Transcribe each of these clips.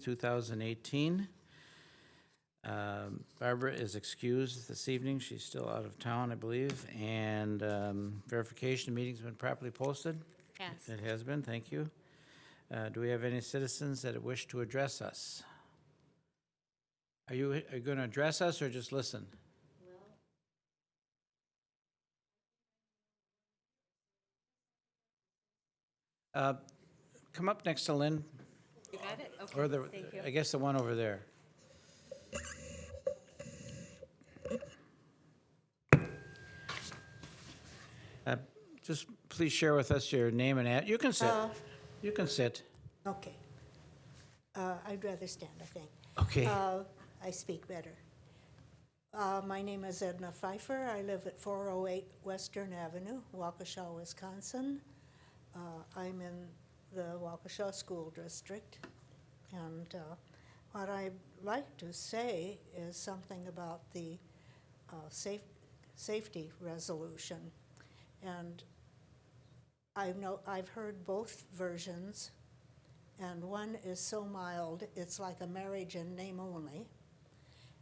2018. Barbara is excused this evening. She's still out of town, I believe. And verification meeting's been properly posted? Yes. It has been, thank you. Do we have any citizens that wish to address us? Are you going to address us or just listen? Come up next to Lynn, You got it? or Okay, the, thank you. I guess the one over there. Just please share with us your name and you can sit. You can sit. Okay. I'd rather stand, I think. Okay. I speak better. My name is Edna Pfeiffer. I live at 408 Western Avenue, Waukesha, Wisconsin. I'm in the Waukesha School District. And what I'd like to say is something about the safety resolution. And I've heard both versions, and one is so mild, it's like a marriage in name only.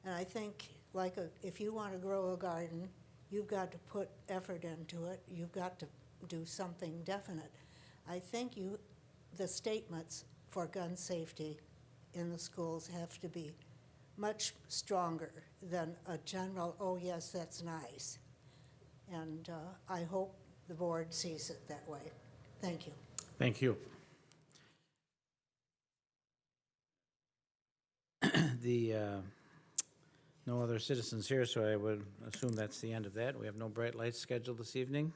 And I think, if you want to grow a garden, you've got to put effort into it. You've got to do something definite. I think the statements for gun safety in the schools have to be much stronger than a general, oh yes, that's nice. And I hope the board sees it that way. Thank you. Thank you. No other citizens here, so I would assume that's the end of that. We have no bright lights scheduled this evening.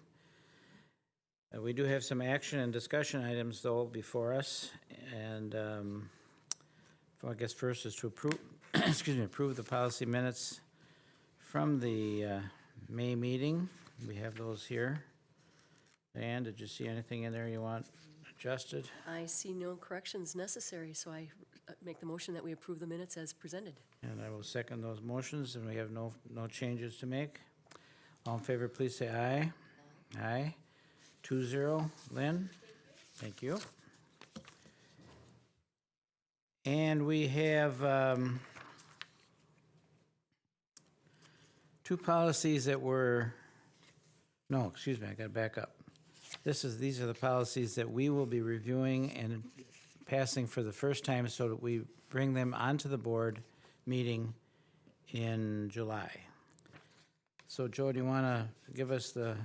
We do have some action and discussion items, though, before us. And I guess first is to approve, approve the policy minutes from the May meeting. We have those here. And did you see anything in there you want adjusted? I see no corrections necessary, so I make the motion that we approve the minutes as presented. And I will second those motions, and we have no changes to make. All in favor, please say aye. Aye. 2-0. Lynn? Thank you. And we have two policies that were, no, excuse me, I got to back up. These are the policies that we will be reviewing and passing for the first time so that we bring them onto the board meeting in July. So Joe, do you want to give us the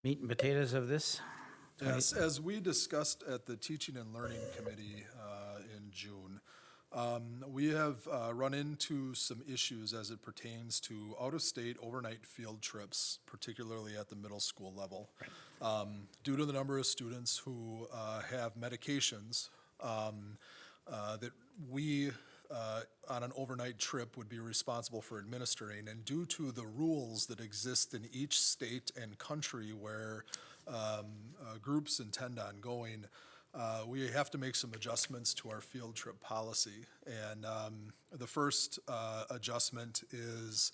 meat and potatoes of this? Yes, as we discussed at the Teaching and Learning Committee in June, we have run into some issues as it pertains to out-of-state overnight field trips, particularly at the middle school level. Due to the number of students who have medications that we, on an overnight trip, would be responsible for administering, and due to the rules that exist in each state and country where groups intend on going, we have to make some adjustments to our field trip policy. And the first adjustment is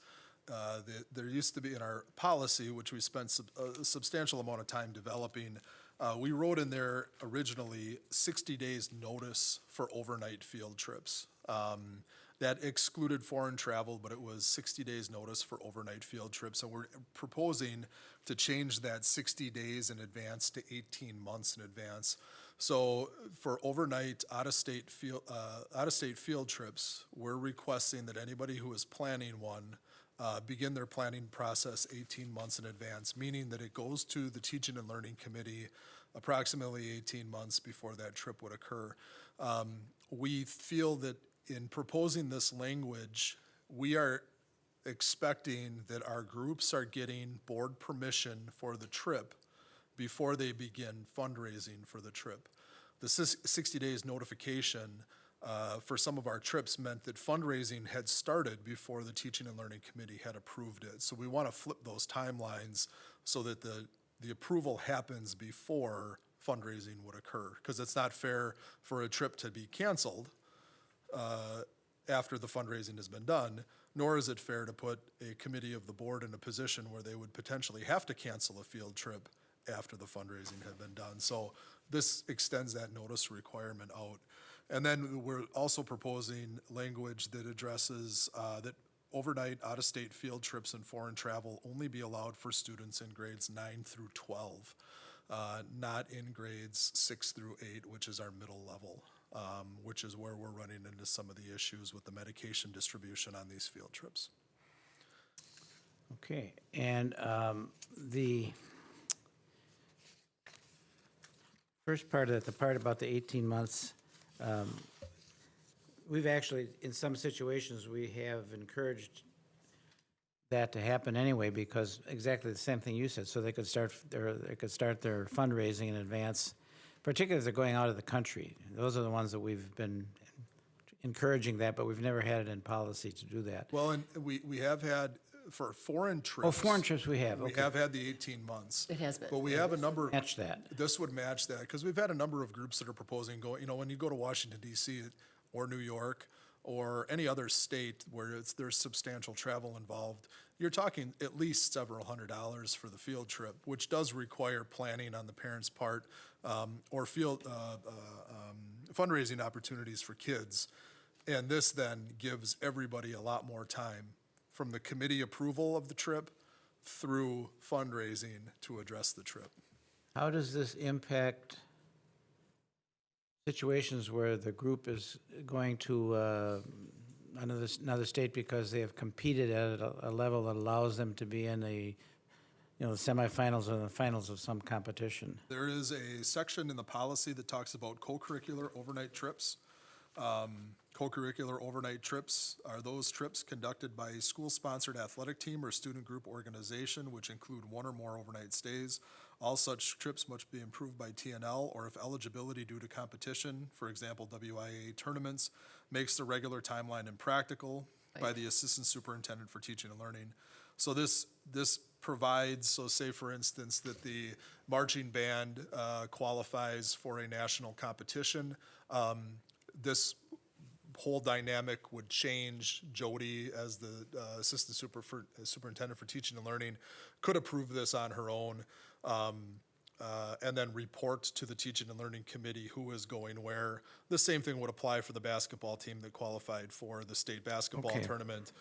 there used to be in our policy, which we spent a substantial amount of time developing, we wrote in there originally 60 days notice for overnight field trips. That excluded foreign travel, but it was 60 days notice for overnight field trips. And we're proposing to change that 60 days in advance to 18 months in advance. So for overnight out-of-state field trips, we're requesting that anybody who is planning one begin their planning process 18 months in advance, meaning that it goes to the Teaching and Learning Committee approximately 18 months before that trip would occur. We feel that in proposing this language, we are expecting that our groups are getting board permission for the trip before they begin fundraising for the trip. The 60 days notification for some of our trips meant that fundraising had started before the Teaching and Learning Committee had approved it. So we want to flip those timelines so that the approval happens before fundraising would occur, because it's not fair for a trip to be canceled after the fundraising has been done, nor is it fair to put a committee of the board in a position where they would potentially have to cancel a field trip after the fundraising had been done. So this extends that notice requirement out. And then we're also proposing language that addresses that overnight out-of-state field trips and foreign travel only be allowed for students in grades 9 through 12, not in grades 6 through 8, which is our middle level, which is where we're running into some of the issues with the medication distribution on these field trips. Okay, and the first part of that, the part about the 18 months, we've actually, in some situations, we have encouraged that to happen anyway, because exactly the same thing you said, so they could start their fundraising in advance, particularly if they're going out of the country. Those are the ones that we've been encouraging that, but we've never had it in policy to do that. Well, and we have had, for foreign trips. Oh, foreign trips we have, We okay. have had the 18 months. It has been. But we have a number. Match that. This would match that, because we've had a number of groups that are proposing when you go to Washington DC or New York or any other state where there's substantial travel involved, you're talking at least several $100s for the field trip, which does require planning on the parents' part, or field fundraising opportunities for kids. And this then gives everybody a lot more time from the committee approval of the trip through fundraising to address the trip. How does this impact situations where the group is going to another state because they have competed at a level that allows them to be in the semifinals or the finals of some competition? There is a section in the policy that talks about co-curricular overnight trips. Co-curricular overnight trips are those trips conducted by a school-sponsored athletic team or student group organization, which include one or more overnight stays. All such trips must be approved by TNL, or if eligibility due to competition, for example, WIA tournaments, makes the regular timeline impractical, by the Assistant Superintendent for Teaching and Learning. So this provides, so say for instance that the marching band qualifies for a national competition, this whole dynamic would change. Jody, as the Assistant Superintendent for Teaching and Learning, could approve this on her own, and then report to the Teaching and Learning Committee who is going where. The same thing would apply for the basketball team that qualified for the state basketball Okay. tournament,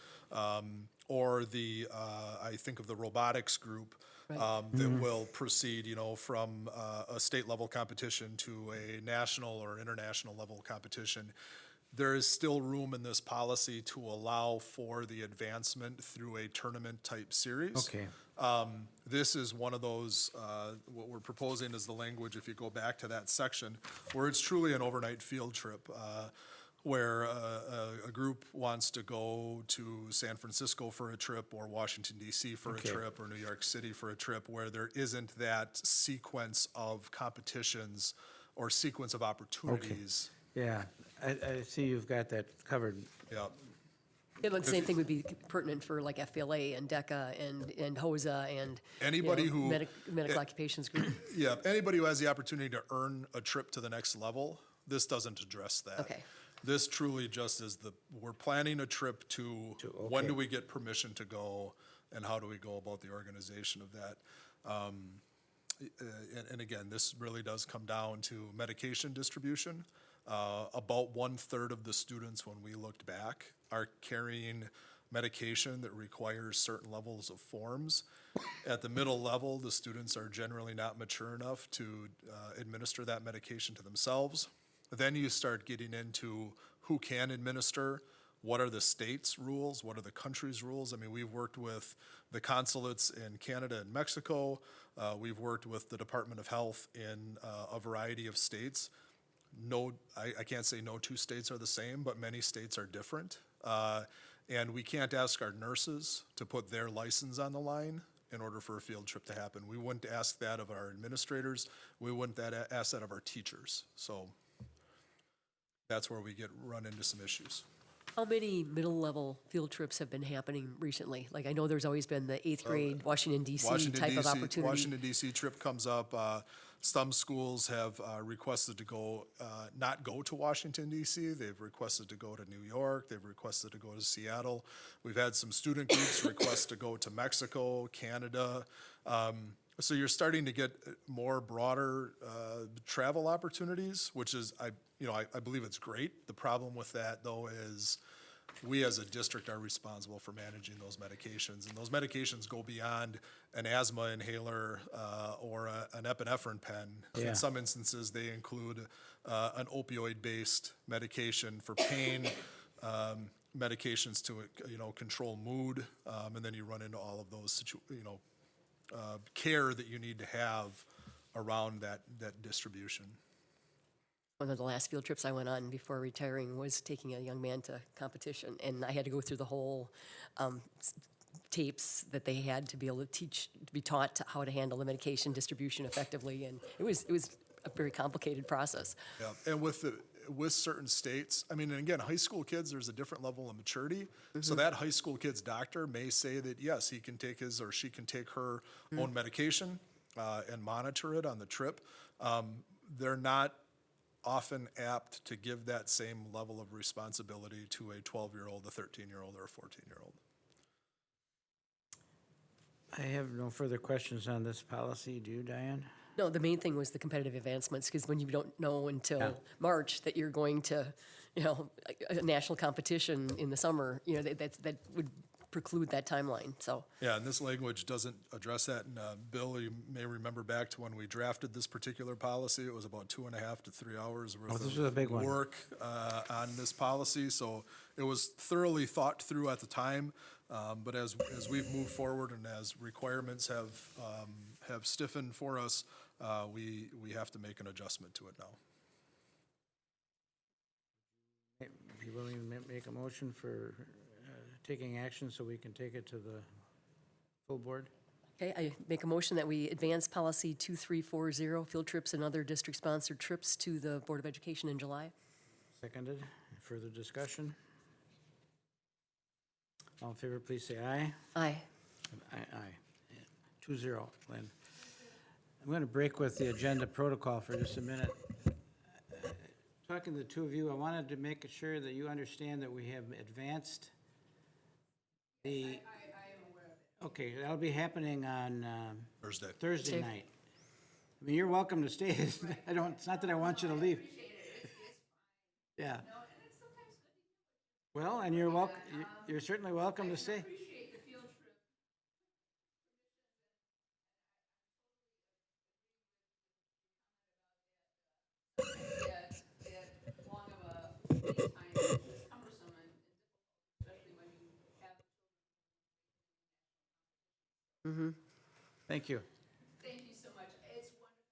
or the, I think of the robotics group, that will proceed, from a state level competition to a national or international level competition. There is still room in this policy to allow for the advancement through a tournament type series. Okay. This is one of those, what we're proposing is the language, if you go back to that section, where it's truly an overnight field trip, where a group wants to go to San Francisco for a trip, or Washington DC for Okay. a trip, or New York City for a trip, where there isn't that sequence of competitions or sequence of opportunities. Yeah, I see you've got that covered. Yeah. Yeah, but the same thing would be pertinent for like FBLA and DECA and HOSA and. Anybody who- Medical occupations group. Yeah, anybody who has the opportunity to earn a trip to the next level, this doesn't address that. Okay. This truly just is we're planning a trip to, when okay. do we get permission to go, and how do we go about the organization of that? And again, this really does come down to medication distribution. About 1/3 of the students, when we looked back, are carrying medication that requires certain levels of forms. At the middle level, the students are generally not mature enough to administer that medication to themselves. Then you start getting into who can administer, what are the state's rules, what are the country's rules. I mean, we've worked with the consulates in Canada and Mexico. We've worked with the Department of Health in a variety of states. No, I can't say no two states are the same, but many states are different. And we can't ask our nurses to put their license on the line in order for a field trip to happen. We wouldn't ask that of our administrators. We wouldn't ask that of our teachers. So that's where we run into some issues. How many middle-level field trips have been happening recently? Like, I know there's always been the 8th grade Washington DC type of opportunity. Washington DC trip comes up. Some schools have requested to go, not go to Washington DC. They've requested to go to New York. They've requested to go to Seattle. We've had some student groups request to go to Mexico, Canada. So you're starting to get more broader travel opportunities, which is, I believe it's great. The problem with that, though, is we as a district are responsible for managing those medications. And those medications go beyond an asthma inhaler or an epinephrine pen. Yeah. In some instances, they include an opioid-based medication for pain, medications to, control mood, and then you run into all of those, care that you need to have around that distribution. One of the last field trips I went on before retiring was taking a young man to competition, and I had to go through the whole tapes that they had to be able to be taught how to handle the medication distribution effectively, and it was a very complicated process. Yeah, and with certain states, I mean, and again, high school kids, there's a different level of maturity. So that high school kid's doctor may say that, yes, he can take his or she can take her own medication and monitor it on the trip. They're not often apt to give that same level of responsibility to a 12-year-old, a 13-year-old, or a 14-year-old. I have no further questions on this policy. Do you, Diane? No, the main thing was the competitive advancements, because when you don't know until Yeah. March that you're going to, a national competition in the summer, that would preclude that timeline, so. Yeah, and this language doesn't address that. And Bill, you may remember back to when we drafted this particular policy, it was about 2.5 to 3 hours worth this was a big one. work on this policy. So it was thoroughly thought through at the time. But as we've moved forward and as requirements have stiffened for us, we have to make an adjustment to it now. Be willing to make a motion for taking action so we can take it to the full board? Okay, I make a motion that we advance policy 2340, field trips and other district-sponsored trips to the Board of Education in July. Seconded. Further discussion? All in favor, please say aye. Aye. Aye. 2-0, Lynn. I'm going to break with the agenda protocol for just a minute. Talking to the two of you, I wanted to make sure that you understand that we have advanced the... I am aware of it. Okay, that'll be happening on Thursday Tuesday. night. I mean, you're welcome to stay. It's not that I want you to leave. Yeah. Well, and you're welcome, you're certainly welcome to stay. Appreciate the field trip that long of a wait time is cumbersome and difficult, especially when you have children. Thank you. Thank you so much. It's wonderful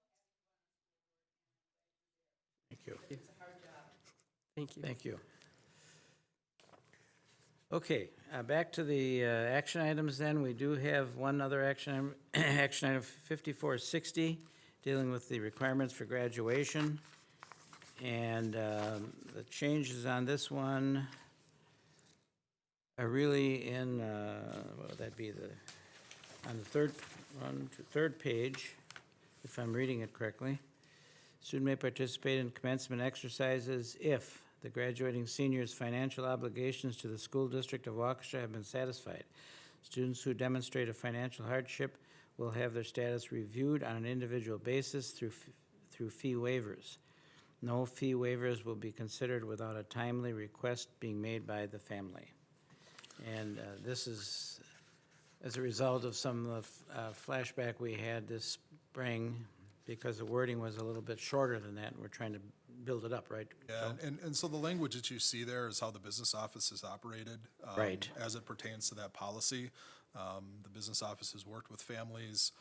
Thank you. having you. It's a hard job. Thank you. Thank you. Okay, back to the action items then. We do have one other action item 5460, dealing with the requirements for graduation. And the changes on this one are really in, what would that be, on the third page, if I'm reading it correctly. Student may participate in commencement exercises if the graduating senior's financial obligations to the school district of Waukesha have been satisfied. Students who demonstrate a financial hardship will have their status reviewed on an individual basis through fee waivers. No fee waivers will be considered without a timely request being made by the family. And this is as a result of some of the flashback we had this spring, because the wording was a little bit shorter than that, and we're trying to build it up, right? Yeah, and so the language that you see there is how the business office is operated. Right. As it pertains to that policy. The business office has worked with families.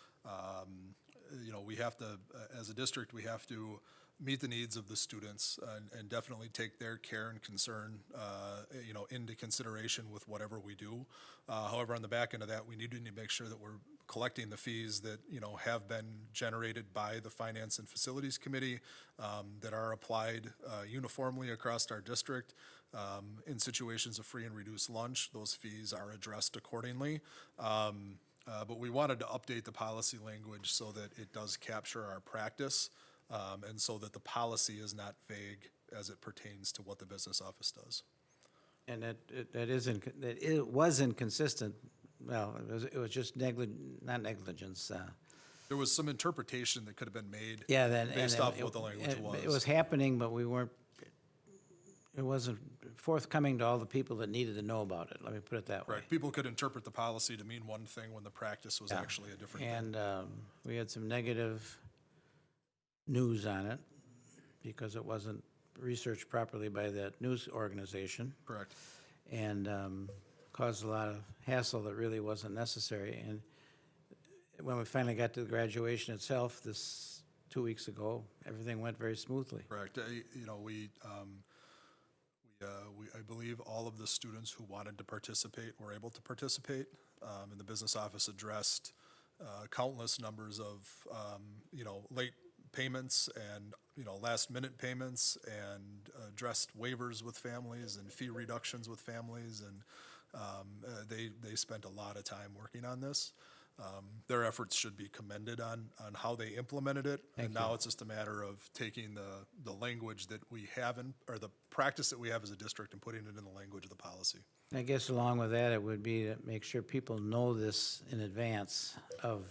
We have to, as a district, we have to meet the needs of the students and definitely take their care and concern, into consideration with whatever we do. However, on the back end of that, we need to make sure that we're collecting the fees that, have been generated by the Finance and Facilities Committee, that are applied uniformly across our district. In situations of free and reduced lunch, those fees are addressed accordingly. But we wanted to update the policy language so that it does capture our practice, and so that the policy is not vague as it pertains to what the business office does. And that it was inconsistent. Well, it was just not negligence. There was some interpretation that could have been made Yeah, then. based off what the language was. It was happening, but it wasn't forthcoming to all the people that needed to know about it, let me put it that way. Correct. People could interpret the policy to mean one thing when the practice was actually a different thing. And we had some negative news on it because it wasn't researched properly by that news organization. Correct. And caused a lot of hassle that really wasn't necessary. And when we finally got to the graduation itself, 2 weeks ago, everything went very smoothly. Correct. You know, I believe all of the students who wanted to participate were able to participate. And the business office addressed countless numbers of, you know, late payments and, you know, last minute payments, and addressed waivers with families and fee reductions with families. And they spent a lot of time working on this. Their efforts should be commended on how they implemented it. And now it's just a matter of taking the language that we have or the practice that we have as a district and putting it in the language of the policy. I guess along with that, it would be to make sure people know this in advance of,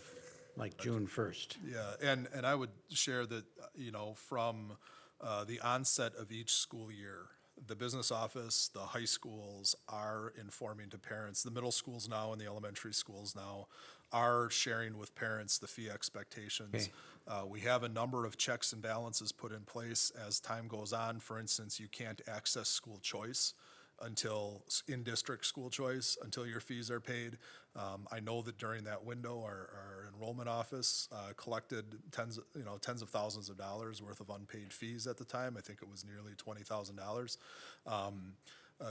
like, June 1st. Yeah, and I would share that, you know, from the onset of each school year, the business office, the high schools are informing to parents. The middle schools now and the elementary schools now are sharing with parents the fee expectations. We have a number of checks and balances put in place as time goes on. For instance, you can't access school choice until, in-district school choice, until your fees are paid. I know that during that window, our enrollment office collected tens of thousands of dollars worth of unpaid fees at the time. I think it was nearly $20,000.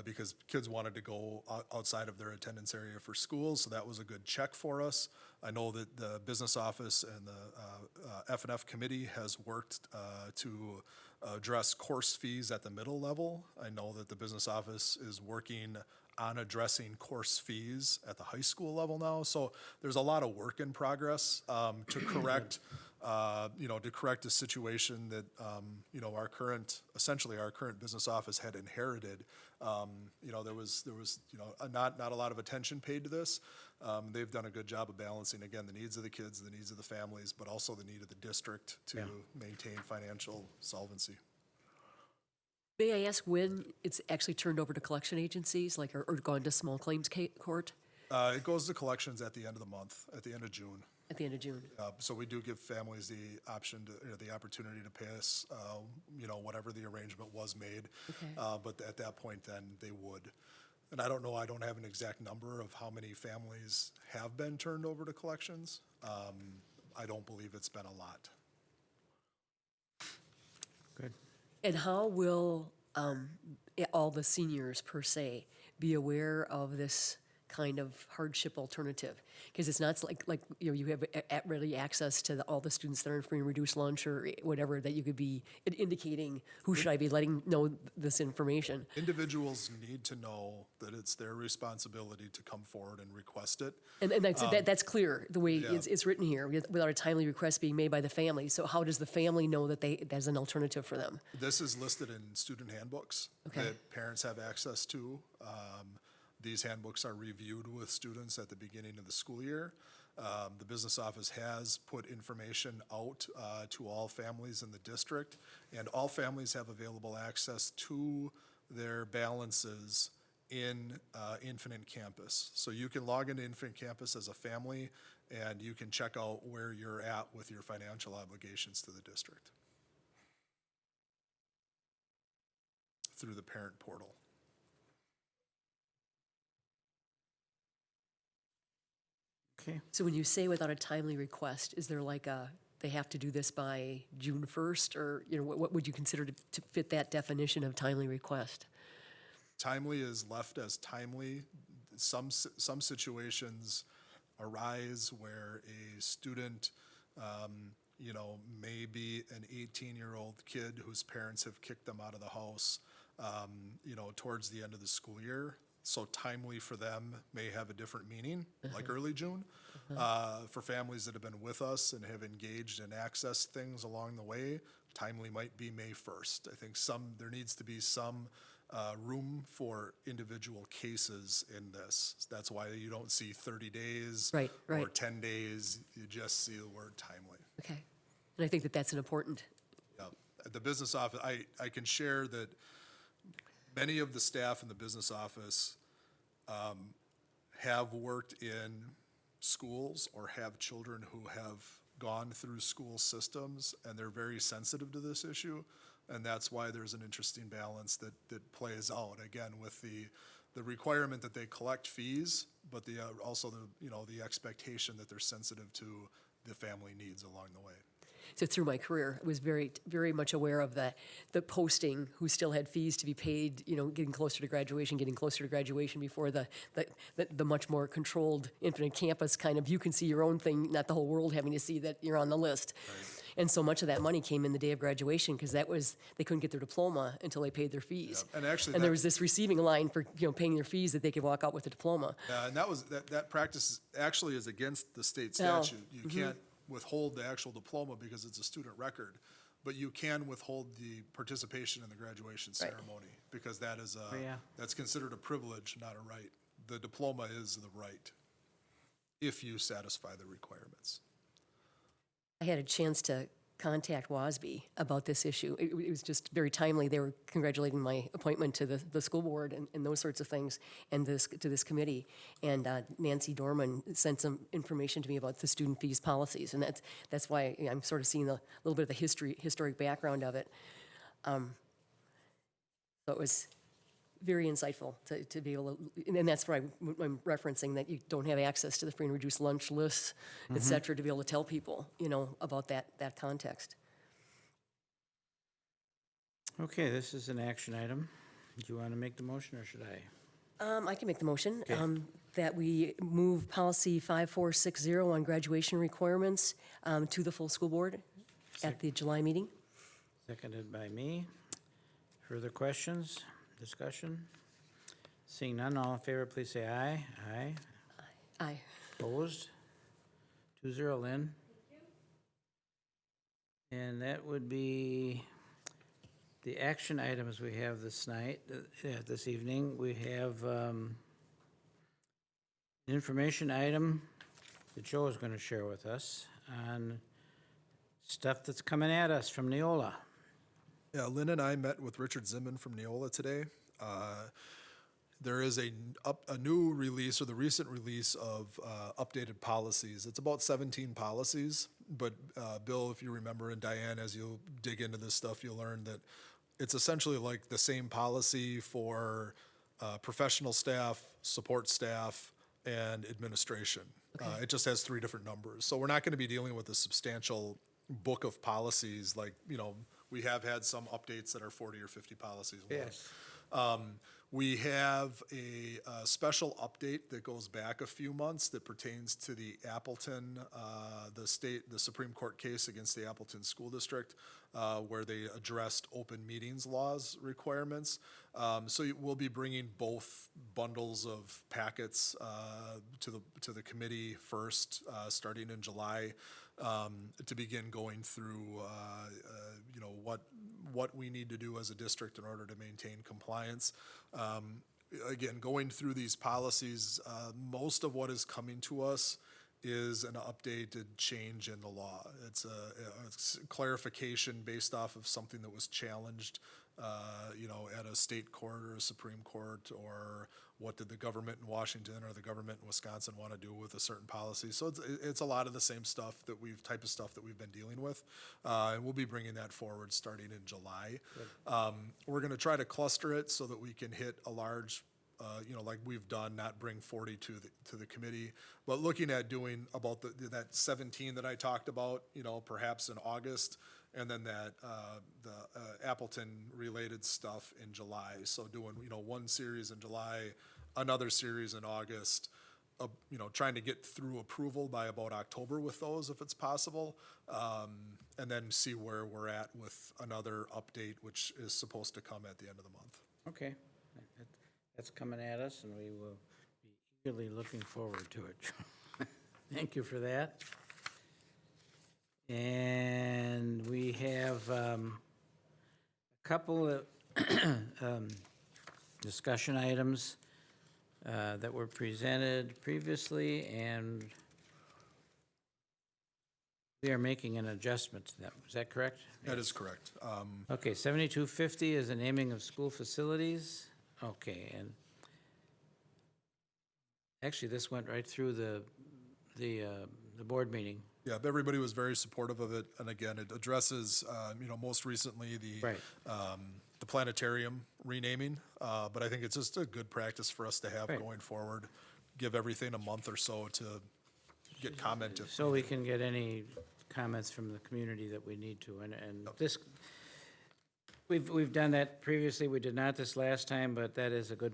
Because kids wanted to go outside of their attendance area for school, so that was a good check for us. I know that the business office and the F&F committee has worked to address course fees at the middle level. I know that the business office is working on addressing course fees at the high school level now. So there's a lot of work in progress to correct to correct a situation that, our current business office had inherited. There was not a lot of attention paid to this. They've done a good job of balancing, again, the needs of the kids, the needs of the families, but also the need of the district to maintain financial solvency. May I ask when it's actually turned over to collection agencies, like, or gone to small claims court It goes to collections at the end of the month, at the end of June. at the end of June? So we do give families the option the opportunity to pay us, whatever the arrangement was made. Okay. But at that point, then they would. And I don't have an exact number of how many families have been turned over to collections. I don't believe it's been a lot. Good. And how will all the seniors, per se, be aware of this kind of hardship alternative? Because it's not like you have ready access to all the students that are in free and reduced lunch or whatever, that you could be indicating who should I be letting know this information. Individuals need to know that it's their responsibility to come forward and request it. And that's clear, the way it's written here, without a timely request being made by the family. So how does the family know that there's an alternative for them? This is listed in student handbooks that parents have access to. These handbooks are reviewed with students at the beginning of the school year. The business office has put information out to all families in the district, and all families have available access to their balances in Infinite Campus. So you can log into Infinite Campus as a family, and you can check out where you're at with your financial obligations to the district through the parent portal. Okay. So when you say without a timely request, is there like they have to do this by June 1st, or what would you consider to fit that definition of timely request? Timely is left as timely. Some situations arise where a student, may be an 18-year-old kid whose parents have kicked them out of the house, towards the end of the school year. So timely for them may have a different meaning, like early June. For families that have been with us and have engaged and accessed things along the way, timely might be May 1st. I think there needs to be some room for individual cases in this. That's why you don't see 30 days Right, or right. 10 days. You just see the word timely. Okay. And I think that that's an important, Yeah. At the business office, I can share that many of the staff in the business office have worked in schools or have children who have gone through school systems, and they're very sensitive to this issue. And that's why there's an interesting balance that plays out, again, with the requirement that they collect fees, but also the expectation that they're sensitive to the family needs along the way. so through my career, I was very, very much aware of the posting, who still had fees to be paid, getting closer to graduation before the much more controlled infinite campus kind of, you can see your own thing, not the whole world having to see that you're on the list. Right. And so much of that money came in the day of graduation, because they couldn't get their diploma until they paid their fees. Yeah, and actually there that- was this receiving line for, paying their fees that they could walk out with a diploma. And that practice actually is against the state Oh, statute. You can't withhold the actual diploma because it's a student record, but you can withhold the participation in the graduation Right. ceremony, because that is yeah. that's considered a privilege, not a right. The diploma is the right, if you satisfy the requirements. I had a chance to contact WASB about this issue. It was just very timely. They were congratulating my appointment to the school board and those sorts of things, and to this committee. And Nancy Dorman sent some information to me about the student fees policies, and that's why I'm sort of seeing a little bit of the historic background of it. So it was very insightful to be able to, and that's why I'm referencing that you don't have access to the free and reduced lunch lists, et cetera, to be able to tell people, about that context. Okay, this is an action item. Do you want to make the motion, or should I? I can make the motion Okay. that we move policy 5460 on graduation requirements to the full school board at the July meeting. Seconded by me. Further questions, discussion? Seeing none, all in favor, please say aye. Aye. Aye. Opposed? 2-0, Lynn. And that would be the action items we have this night, this evening. We have an information item that Joe is going to share with us on stuff that's coming at us from Neola. Yeah, Lynn and I met with Richard Zimman from Neola today. There is a new release, or the recent release of updated policies. It's about 17 policies, but Bill, if you remember, and Diane, as you'll dig into this stuff, you'll learn that it's essentially like the same policy for professional staff, support staff, and administration. It just has 3 different numbers. So we're not going to be dealing with a substantial book of policies like, we have had some updates that are 40 or 50 policies long. Yes. We have a special update that goes back a few months that pertains to the Appleton, the Supreme Court case against the Appleton School District, where they addressed open meetings laws requirements. So we'll be bringing both bundles of packets to the committee first, starting in July, to begin going through, what we need to do as a district in order to maintain compliance. Again, going through these policies, most of what is coming to us is an updated change in the law. It's a clarification based off of something that was challenged, at a state court or a Supreme Court, or what did the government in Washington or the government in Wisconsin want to do with a certain policy. So it's a lot of the same stuff that we've been dealing with. And we'll be bringing that forward starting in July. We're going to try to cluster it so that we can hit a large, like we've done, not bring 40 to the committee, but looking at doing about that 17 that I talked about, perhaps in August, and then that the Appleton related stuff in July. So doing, one series in July, another series in August, trying to get through approval by about October with those if it's possible, and then see where we're at with another update, which is supposed to come at the end of the month. Okay. That's coming at us, and we will be eagerly looking forward to it. Thank you for that. And we have a couple of discussion items that were presented previously, and we are making an adjustment to them. Is that correct? That is correct. Okay, 7250 is the naming of school facilities. Okay, and actually, this went right through the board meeting. Yeah, everybody was very supportive of it, and again, it addresses, most recently Right. The planetarium renaming, but I think it's just a good practice for us to have Right. going forward. Give everything a month or so to get comment if. So we can get any comments from the community that we need to, and this, we've done that previously, we did not this last time, but that is a good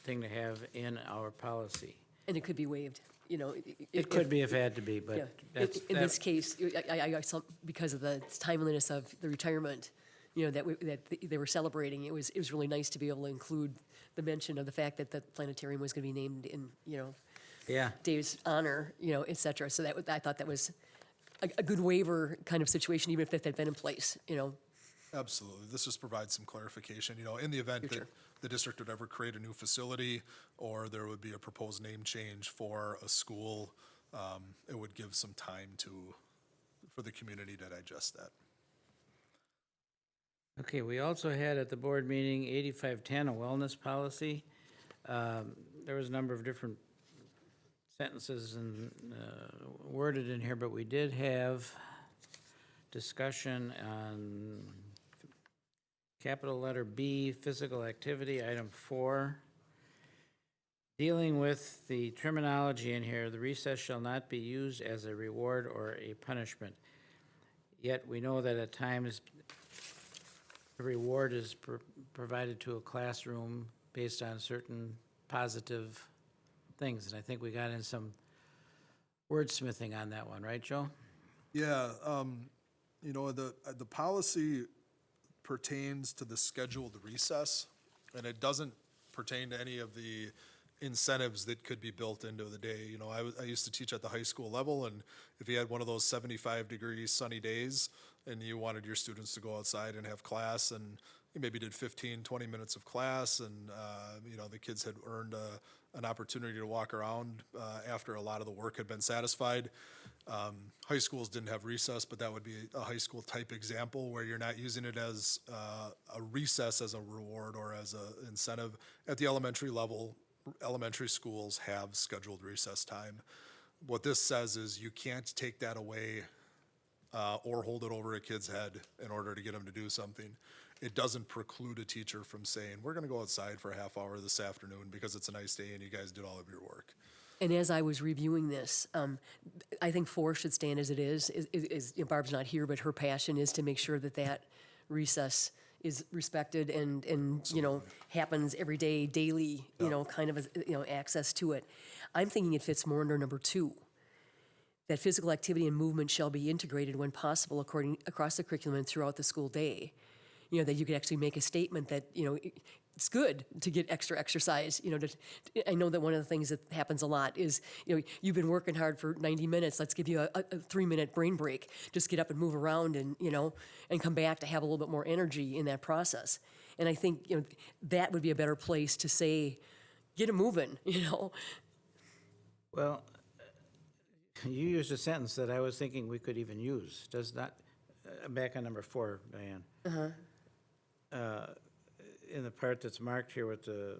thing to have in our policy. And it could be waived, It could be if it had to be, but Yeah, that's, in this case, I saw, because of the timeliness of the retirement, that they were celebrating, it was really nice to be able to include the mention of the fact that the planetarium was going to be named in, yeah. Dave's honor, et cetera. So I thought that was a good waiver kind of situation, even if that had been in place, Absolutely. This just provides some clarification, in the event that the district would ever create a new facility or there would be a proposed name change for a school, it would give some time for the community to digest that. Okay, we also had at the board meeting 8510, a wellness policy. There was a number of different sentences and worded in here, but we did have discussion on capital letter B, physical activity, item 4. Dealing with the terminology in here, the recess shall not be used as a reward or a punishment. Yet we know that at times the reward is provided to a classroom based on certain positive things. And I think we got in some wordsmithing on that one, right, Joe? Yeah, the policy pertains to the scheduled recess, and it doesn't pertain to any of the incentives that could be built into the day. I used to teach at the high school level, and if you had one of those 75-degree sunny days and you wanted your students to go outside and have class, and you maybe did 15, 20 minutes of class, and the kids had earned an opportunity to walk around after a lot of the work had been satisfied. High schools didn't have recess, but that would be a high school type example where you're not using it as a recess as a reward or as an incentive. At the elementary level, elementary schools have scheduled recess time. What this says is you can't take that away or hold it over a kid's head in order to get them to do something. It doesn't preclude a teacher from saying, we're going to go outside for a half hour this afternoon because it's a nice day and you guys did all of your work. And as I was reviewing this, I think 4 should stand as it is. Barb's not here, but her passion is to make sure that recess is respected and happens every day, daily, kind of, access to it. I'm thinking it fits more under number 2, that physical activity and movement shall be integrated when possible across the curriculum and throughout the school day. That you could actually make a statement that, it's good to get extra exercise. I know that one of the things that happens a lot is, you've been working hard for 90 minutes. Let's give you a 3-minute brain break. Just get up and move around and, and come back to have a little bit more energy in that process. And I think, that would be a better place to say, get it moving, Well, you used a sentence that I was thinking we could even use. Does not, back on number 4, Diane. In the part that's marked here with the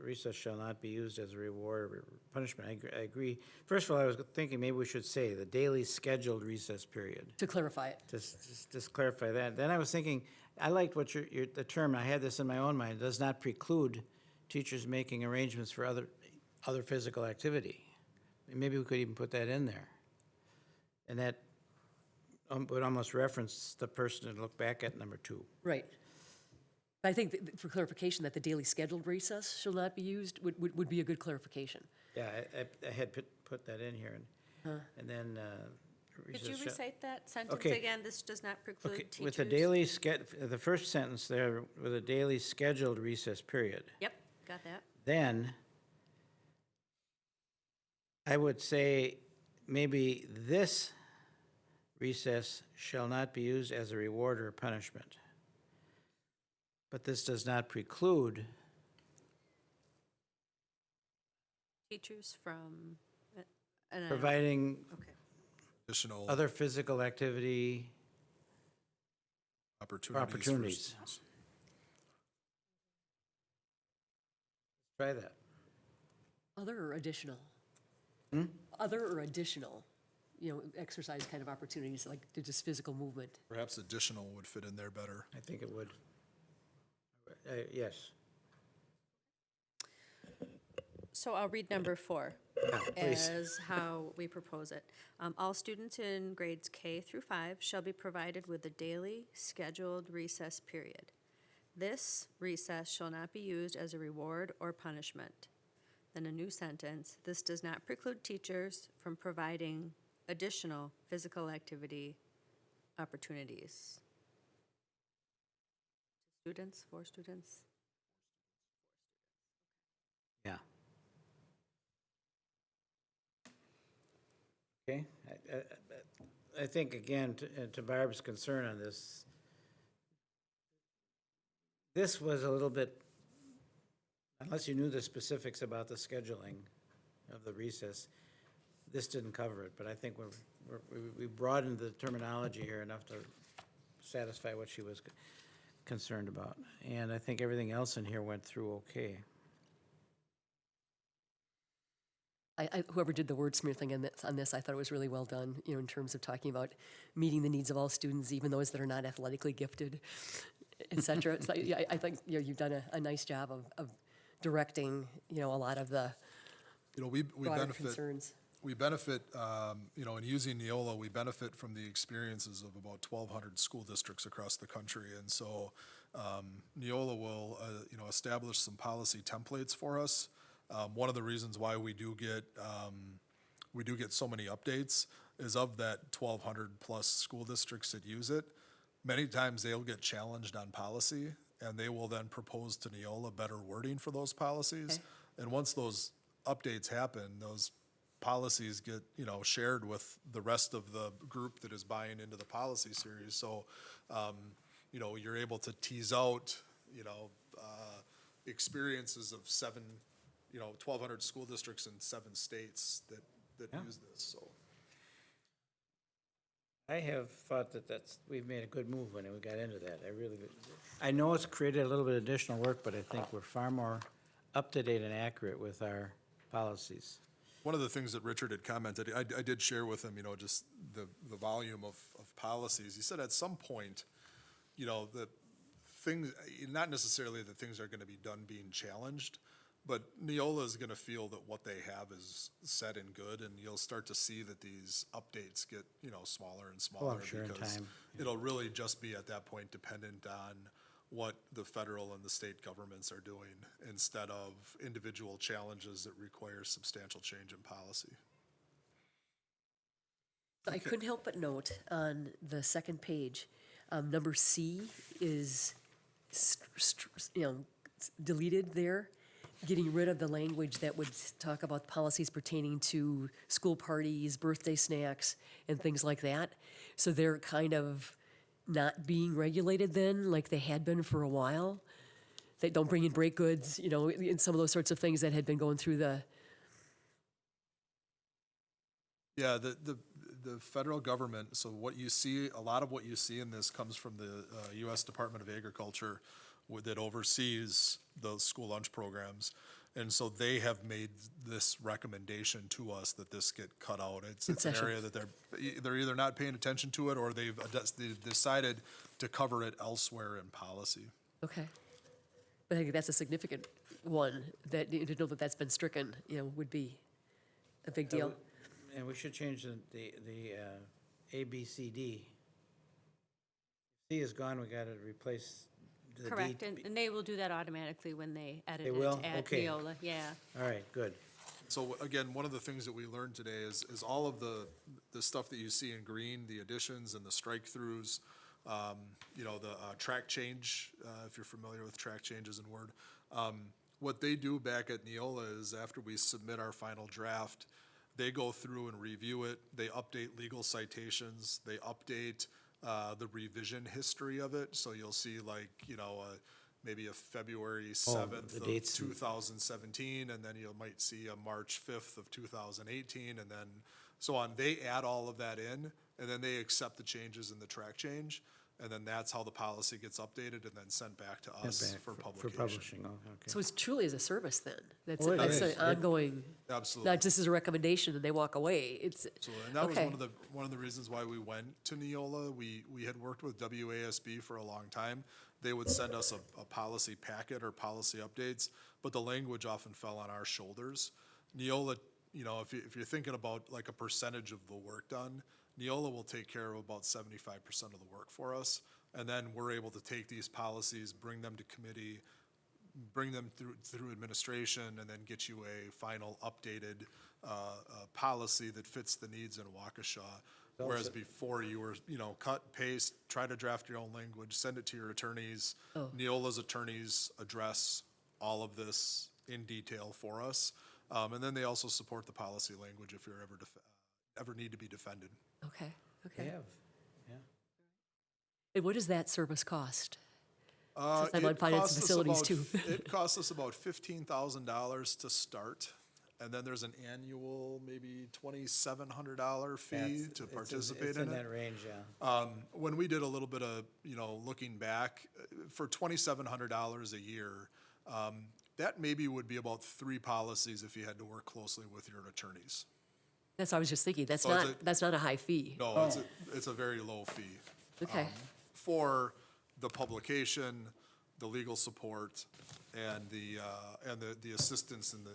recess shall not be used as a reward or punishment, I agree. First of all, I was thinking maybe we should say the daily scheduled recess period. To clarify it. Just clarify that. Then I was thinking, I liked what the term, I had this in my own mind, does not preclude teachers making arrangements for other physical activity. Maybe we could even put that in there. And that would almost reference the person to look back at number 2. Right. I think for clarification that the daily scheduled recess shall not be used would be a good clarification. Yeah, I had put that in here, and then Could you recess recite that sentence Okay. again? This does not preclude okay, teachers. with the the first sentence there, with a daily scheduled recess period, Yep, got that. then I would say maybe this recess shall not be used as a reward or punishment. But this does not preclude Teachers from, and I don't- Providing okay. Additional other physical activity, opportunities. for opportunities. students. try that. Other or additional? Other or additional, exercise kind of opportunities, like just physical movement. Perhaps additional would fit in there better. I think it would. Yes. So I'll read number 4 please. as how we propose it. All students in grades K through 5 shall be provided with a daily scheduled recess period. This recess shall not be used as a reward or punishment. Then a new sentence, this does not preclude teachers from providing additional physical activity opportunities. Students, 4 students? Yeah. Okay, I think, again, to Barb's concern on this, this was a little bit, unless you knew the specifics about the scheduling of the recess, this didn't cover it, but I think we broadened the terminology here enough to satisfy what she was concerned about. And I think everything else in here went through okay. Whoever did the wordsmithing on this, I thought it was really well done, in terms of talking about meeting the needs of all students, even those that are not athletically gifted, et cetera. So, yeah, I think, you've done a nice job of directing, a lot of the We broader benefit. concerns. We benefit, in using Neola, we benefit from the experiences of about 1,200 school districts across the country. And so Neola will, establish some policy templates for us. One of the reasons why we do get so many updates is of that 1,200 plus school districts that use it. Many times they'll get challenged on policy, and they will then propose to Neola better wording for those policies. Okay. And once those updates happen, those policies get, shared with the rest of the group that is buying into the policy series. So, you're able to tease out, experiences of 1,200 school districts in 7 states that Yeah. use this, so. I have thought we've made a good move when we got into that. I know it's created a little bit of additional work, but I think we're far more up-to-date and accurate with our policies. One of the things that Richard had commented, I did share with him, just the volume of policies. He said at some point, the things, not necessarily that things are gonna be done being challenged, but Neola is gonna feel that what they have is set and good, and you'll start to see that these updates get, smaller and smaller. sure, in because time, it'll really just be at that point dependent on what the federal and the state governments are doing, instead of individual challenges that require substantial change in policy. I couldn't help but note on the second page, number C is, deleted there, getting rid of the language that would talk about policies pertaining to school parties, birthday snacks, and things like that. So they're kind of not being regulated then, like they had been for a while. They don't bring in break goods, and some of those sorts of things that had been going through the. Yeah, the federal government, so what you see, a lot of what you see in this comes from the US Department of Agriculture that oversees those school lunch programs. And so they have made this recommendation to us that this get cut out. It's an Concessions. area that they're either not paying attention to it, or they've decided to cover it elsewhere in policy. Okay. But I think that's a significant one, that to know that that's been stricken, would be a big deal. And we should change the A, B, C, D. C is gone, we gotta replace the D. Correct, and they will do that automatically when they edit They it will? at Okay. Neola, yeah. All right, good. So again, one of the things that we learned today is all of the stuff that you see in green, the additions and the strike-throughs, the track change, if you're familiar with track changes in Word. What they do back at Neola is after we submit our final draft, they go through and review it, they update legal citations, they update the revision history of it. So you'll see maybe a February 7th the of dates. 2017, and then you might see a March 5th of 2018, and then so on. They add all of that in, and then they accept the changes in the track change, and then that's how the policy gets updated and then sent back to us Back for For publication. publishing, okay. So it's truly as a service then? That's, Oh, it that's is. an ongoing, Absolutely. not just as a recommendation and they walk away, it's, Absolutely. And that was okay. one of the reasons why we went to Neola. We had worked with WASB for a long time. They would send us a policy packet or policy updates, but the language often fell on our shoulders. Neola, you know, if you're thinking about like a percentage of the work done, Neola will take care of about 75% of the work for us. And then we're able to take these policies, bring them to committee, bring them through administration, and then get you a final updated policy that fits the needs in Waukesha. Whereas before you were, you know, cut, paste, try to draft your own language, send it to your attorneys. Neola's attorneys address all of this in detail for us. And then they also support the policy language if you're ever need to be defended. okay, They okay. have, yeah. And what does that service cost? Since I'm It on finance costs and us facilities about- too. It costs us about $15,000 to start, and then there's an annual, maybe $2,700 fee That's- to it's participate It's in in it. that range, yeah. When we did a little bit of, you know, looking back, for $2,700 a year, that maybe would be about 3 policies if you had to work closely with your attorneys. That's what I was just thinking, So it's that's not a high fee. No, it's a very low fee. Okay, For the publication, the legal support, and the assistance in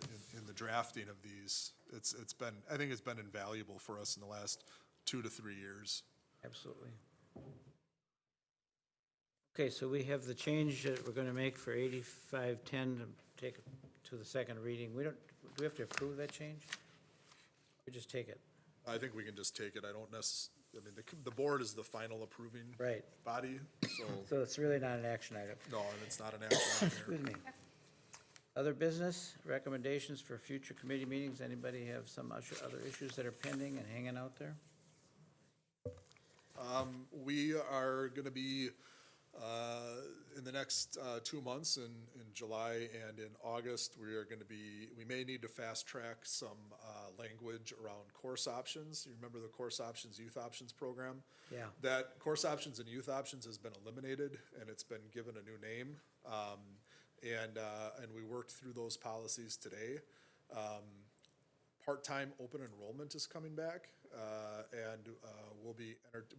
the drafting of these. I think it's been invaluable for us in the last 2 to 3 years. Absolutely. Okay, so we have the change that we're going to make for 8510 to take it to the second reading. Do we have to approve that change? We just take it? I think we can just take it. I don't I mean, the board is the final approving Right. body, so, So it's really not an action item. no, and it's not an action on here. Excuse me. Other business, recommendations for future committee meetings? Anybody have some other issues that are pending and hanging out there? We are gonna be, in the next 2 months, in July and in August, we may need to fast track some language around course options. You remember the course options, youth options program? Yeah. That course options and youth options has been eliminated, and it's been given a new name. And we worked through those policies today. Part-time open enrollment is coming back, and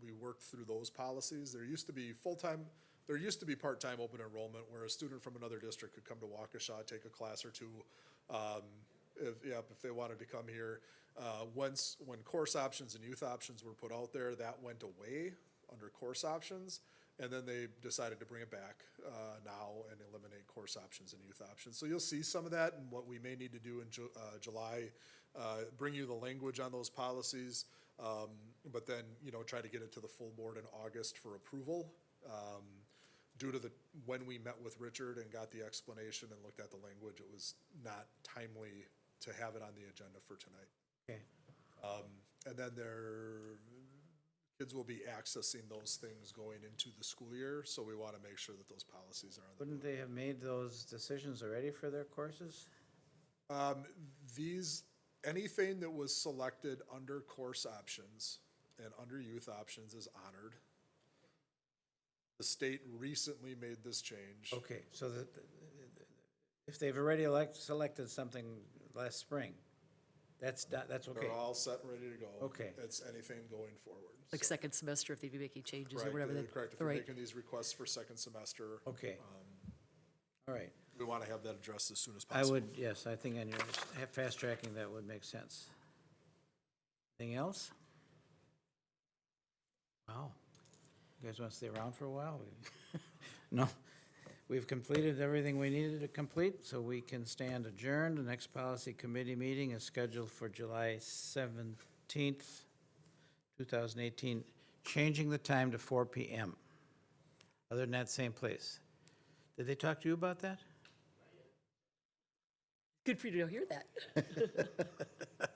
we worked through those policies. There used to be part-time open enrollment where a student from another district could come to Waukesha, take a class or two, if they wanted to come here. When course options and youth options were put out there, that went away under course options. And then they decided to bring it back now and eliminate course options and youth options. So you'll see some of that and what we may need to do in July, bring you the language on those policies, but then, you know, try to get it to the full board in August for approval. Due to when we met with Richard and got the explanation and looked at the language, it was not timely to have it on the agenda for tonight. Okay. And then kids will be accessing those things going into the school year, so we want to make sure that those policies are on the Wouldn't they have made those decisions already for their courses? Anything that was selected under course options and under youth options is honored. The state recently made this change. Okay, so if they've already selected something last spring, that's okay. They're all set and ready to go. Okay. It's anything going forward. like So- second semester if they'd be making changes or Right, whatever. correct. If All you're right. making these requests for second semester, Okay. All right. we want to have that addressed as soon as I possible. would, yes, I think on your fast tracking, that would make sense. Anything else? Wow. You guys want to stay around for a while? No. We've completed everything we needed to complete, so we can stand adjourned. The next policy committee meeting is scheduled for July 17th, 2018, changing the time to 4 PM. Other than that, same place. Did they talk to you about that? Good for you to hear that.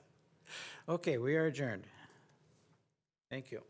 Okay, we are adjourned. Thank you.